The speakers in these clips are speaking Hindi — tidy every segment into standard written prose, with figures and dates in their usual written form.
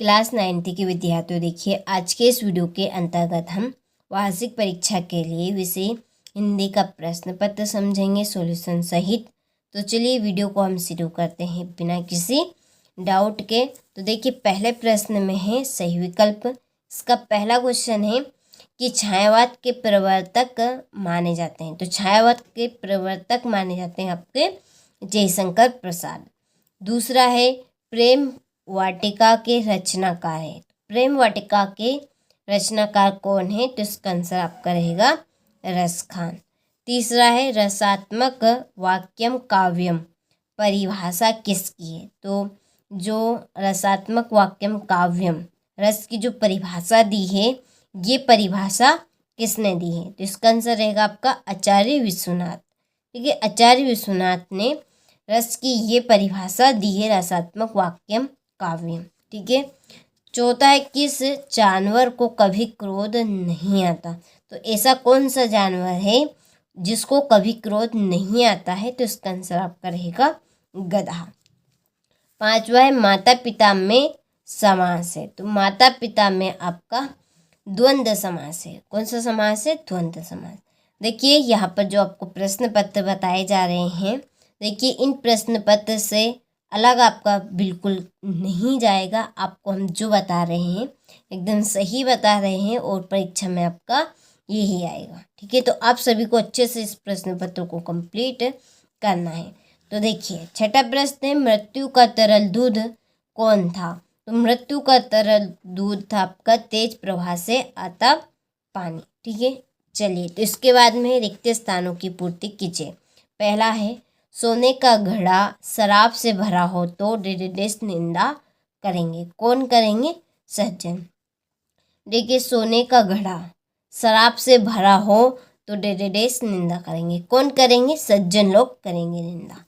क्लास 9th के विद्यार्थियों, देखिए आज के इस वीडियो के अंतर्गत हम वार्षिक परीक्षा के लिए विषय हिंदी का प्रश्न पत्र समझेंगे सॉल्यूशन सहित। तो चलिए वीडियो को हम शुरू करते हैं बिना किसी डाउट के। तो देखिए पहले प्रश्न में है सही विकल्प। इसका पहला क्वेश्चन है कि छायावाद के प्रवर्तक माने जाते हैं। तो छायावाद के प्रवर्तक माने जाते हैं आपके जयशंकर प्रसाद। दूसरा है प्रेम वाटिका के रचनाकार है। प्रेम वाटिका के रचनाकार कौन है? तो इसका आंसर आपका रहेगा रस खान। तीसरा है रसात्मक वाक्यम काव्यम परिभाषा किसकी है? तो जो रसात्मक वाक्यम काव्यम रस की जो परिभाषा दी है, ये परिभाषा किसने दी है? तो इसका आंसर रहेगा आपका आचार्य विश्वनाथ। ठीक है, आचार्य विश्वनाथ ने रस की ये परिभाषा दी है, रसात्मक वाक्यम काव्यम। ठीक है। चौथा है किस जानवर को कभी क्रोध नहीं आता? तो ऐसा कौन सा जानवर है जिसको कभी क्रोध नहीं आता है? तो इसका आंसर आपका रहेगा गधा। पांचवा है माता पिता में समास है। तो माता पिता में आपका द्वंद्व समास है। कौन सा समास है? द्वंद्व समास। देखिए यहाँ पर जो आपको प्रश्न पत्र बताए जा रहे हैं, देखिए इन प्रश्न पत्र से अलग आपका बिल्कुल नहीं जाएगा। आपको हम जो बता रहे हैं एकदम सही बता रहे हैं और परीक्षा में आपका यही आएगा। ठीक है, तो आप सभी को अच्छे से इस प्रश्न पत्र को कंप्लीट करना है। तो देखिए छठा प्रश्न है मृत्यु का तरल दूध कौन था? तो मृत्यु का तरल दूध था आपका तेज प्रवाह से आता पानी। ठीक है, चलिए तो इसके बाद में रिक्त स्थानों की पूर्ति कीजिए। पहला है सोने का घड़ा शराब से भरा हो तो डेडेडेस निंदा करेंगे। कौन करेंगे? सज्जन। देखिए सोने का घड़ा शराब से भरा हो तो डेडेडेस निंदा करेंगे। कौन करेंगे? सज्जन लोग करेंगे निंदा।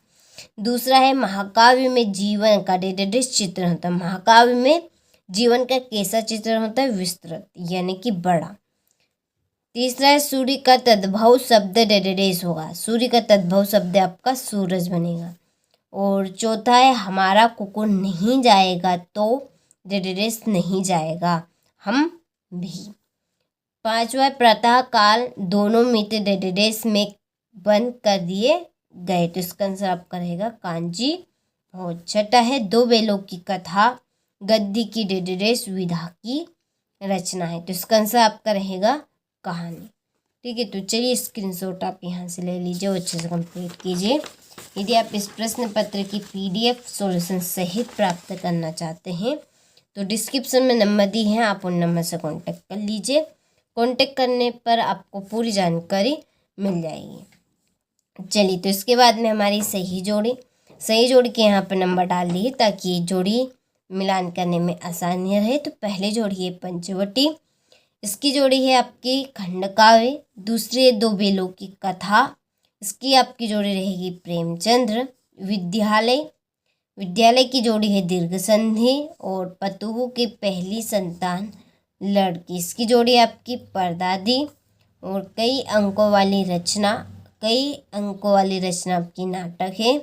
दूसरा है महाकाव्य में जीवन का डेडेडेस चित्र होता है। महाकाव्य में जीवन का कैसा चित्र होता है? विस्तृत यानी कि बड़ा। तीसरा है सूर्य का तद्भव शब्द डेडेडेस होगा। सूर्य का तद्भव शब्द आपका सूरज बनेगा। और चौथा है हमारा कुकुर नहीं जाएगा तो डेडेडेस नहीं जाएगा, हम भी। पांचवा है प्रातः काल दोनों मित्र डेडेडेस में बंद कर दिए गए। तो इसका आंसर आपका रहेगा कांजी। और छठा है दो बेलों की कथा गद्य की डेडेडेस विधा की रचना है। तो इसका आंसर आपका रहेगा कहानी। ठीक है, तो चलिए स्क्रीनशॉट आप यहाँ से ले लीजिए और अच्छे से कंप्लीट कीजिए। यदि आप इस प्रश्न पत्र की PDF सॉल्यूशन सहित प्राप्त करना चाहते हैं तो डिस्क्रिप्शन में नंबर दी है, आप उन नंबर से कांटेक्ट कर लीजिए। कांटेक्ट करने पर आपको पूरी जानकारी मिल जाएगी। चलिए तो इसके बाद में हमारी सही जोड़ी के यहाँ पर नंबर डाल दिए ताकि जोड़ी मिलान करने में आसानी रहे। तो पहले जोड़ी है पंचवटी, इसकी जोड़ी है आपकी खंडकाव्य। दूसरी है दो बेलों की कथा, इसकी आपकी जोड़ी रहेगी प्रेमचंद्र। विद्यालय की जोड़ी है दीर्घ संधि। और पतुहू की पहली संतान लड़की, इसकी जोड़ी आपकी परदादी। और कई अंकों वाली रचना आपकी नाटक है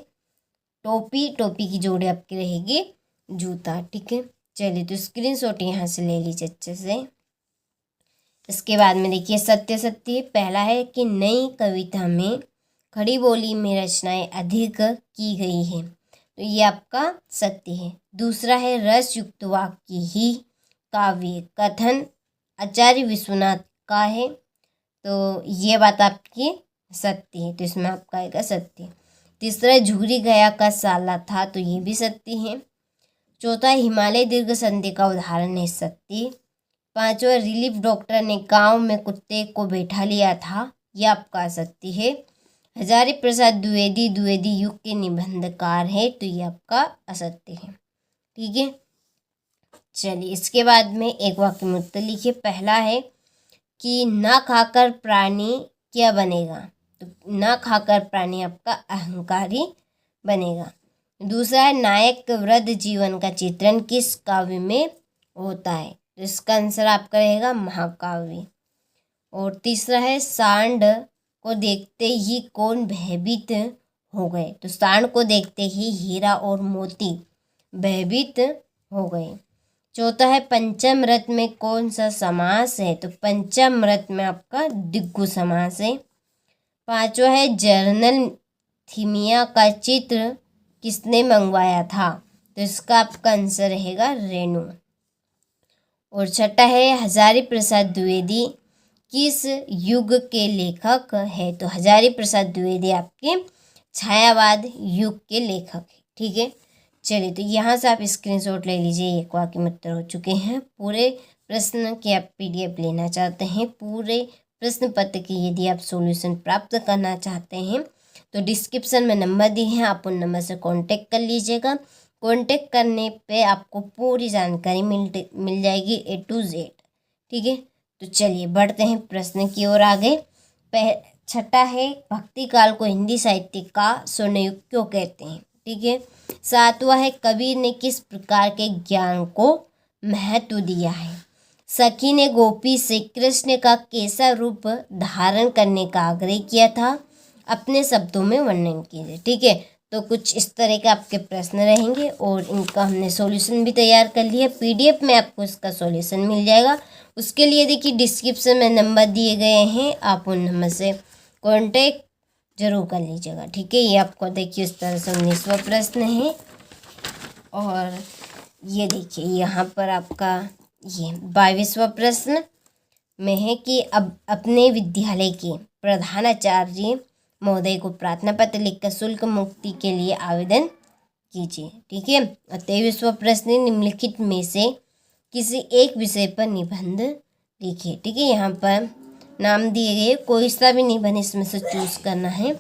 टोपी की जोड़ी आपकी रहेगी जूता। ठीक है, चलिए तो स्क्रीनशॉट यहाँ से ले लीजिए अच्छे से। इसके बाद में देखिए सत्य पहला है कि नई कविता में खड़ी बोली में रचनाएं अधिक की गई है। तो ये आपका सत्य है। दूसरा है रस युक्त वाक्य ही काव्य कथन आचार्य विश्वनाथ का है। तो ये बात आपकी सत्य है, तो इसमें आपका आएगा सत्य। तीसरा झुरी गया का साला था, तो ये भी सत्य है। चौथा हिमालय दीर्घ संधि का उदाहरण है, सत्य। पांचवा रिलीफ डॉक्टर ने गांव में कुत्ते को बैठा लिया था, यह आपका सत्य है। हजारी प्रसाद द्विवेदी युग के निबंधकार है, तो ये आपका असत्य है। ठीक है, चलिए इसके बाद में एक वाक्य में उत्तर लिखिए। पहला है कि ना खाकर प्राणी क्या बनेगा? तो ना खाकर प्राणी आपका अहंकारी बनेगा। दूसरा है नायक वृद्ध जीवन का चित्रण किस काव्य में होता है? तो इसका आंसर आपका रहेगा महाकाव्य। और तीसरा है सांड को देखते ही कौन भयभीत हो गए? तो सांड को देखते ही हीरा और मोती भयभीत हो गए। चौथा है पंचम रत्न में कौन सा समास है, तो पंचम रत्न में आपका द्विगु समास है। पांचवा है जर्नल थीमिया का चित्र किसने मंगवाया था, तो इसका आपका आंसर रहेगा रेणु। और छठा है हजारी प्रसाद द्विवेदी किस युग के लेखक है, तो हजारी प्रसाद द्विवेदी आपके छायावाद युग के लेखक है। ठीक है, चलिए तो यहाँ से आप स्क्रीनशॉट ले लीजिए। एक वाक्य में उत्तर हो चुके हैं। पूरे प्रश्न के आप PDF लेना चाहते हैं, पूरे प्रश्न पत्र की यदि आप सॉल्यूशन प्राप्त करना चाहते हैं तो डिस्क्रिप्शन में नंबर दिए हैं, आप उन नंबर से कांटेक्ट कर लीजिएगा। कांटेक्ट करने पे आपको पूरी जानकारी मिल जाएगी A to Z। ठीक है, तो चलिए बढ़ते हैं प्रश्न की ओर आगे। छठा है भक्ति काल को हिंदी साहित्य का स्वर्ण युग क्यों कहते हैं। ठीक है, सातवां है कबीर ने किस प्रकार के ज्ञान को महत्व दिया है। सखी ने गोपी से कृष्ण का कैसा रूप धारण करने का आग्रह किया था, अपने शब्दों में वर्णन कीजिए। ठीक है, तो कुछ इस तरह के आपके प्रश्न रहेंगे और इनका हमने सॉल्यूशन भी तैयार कर लिया। PDF में आपको इसका सॉल्यूशन मिल जाएगा। उसके लिए देखिए डिस्क्रिप्शन में नंबर दिए गए हैं, आप उन नंबर से कांटेक्ट जरूर कर लीजिएगा। ठीक है, ये आपको देखिए इस तरह से 19वां प्रश्न है। और ये देखिए यहाँ पर आपका ये 22वां प्रश्न में है कि अब अपने विद्यालय के प्रधानाचार्य महोदय को प्रार्थना पत्र लिखकर शुल्क मुक्ति के लिए आवेदन कीजिए। ठीक है, और 23वां प्रश्न निम्नलिखित में से किसी एक विषय पर निबंध लिखिए। ठीक है, यहाँ पर नाम दिए गए, कोई सा भी निबंध इसमें से चूज करना है।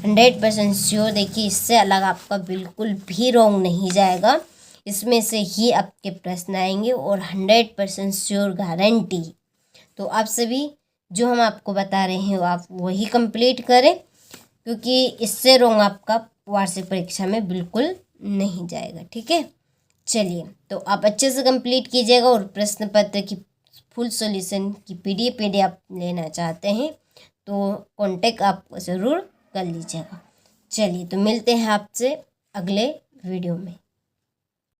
100% श्योर, देखिए इससे अलग आपका बिल्कुल भी रॉन्ग नहीं जाएगा, इसमें से ही आपके प्रश्न आएंगे और 100% श्योर गारंटी। तो आप सभी जो हम आपको बता रहे हैं आप वही कंप्लीट करें, क्योंकि इससे रॉन्ग आपका वार्षिक परीक्षा में बिल्कुल नहीं जाएगा। ठीक है, चलिए तो आप अच्छे से कंप्लीट कीजिएगा। और प्रश्न पत्र की फुल सॉल्यूशन की PDF आप लेना चाहते हैं तो कांटेक्ट आप ज़रूर कर लीजिएगा। चलिए तो मिलते हैं आपसे अगले वीडियो में।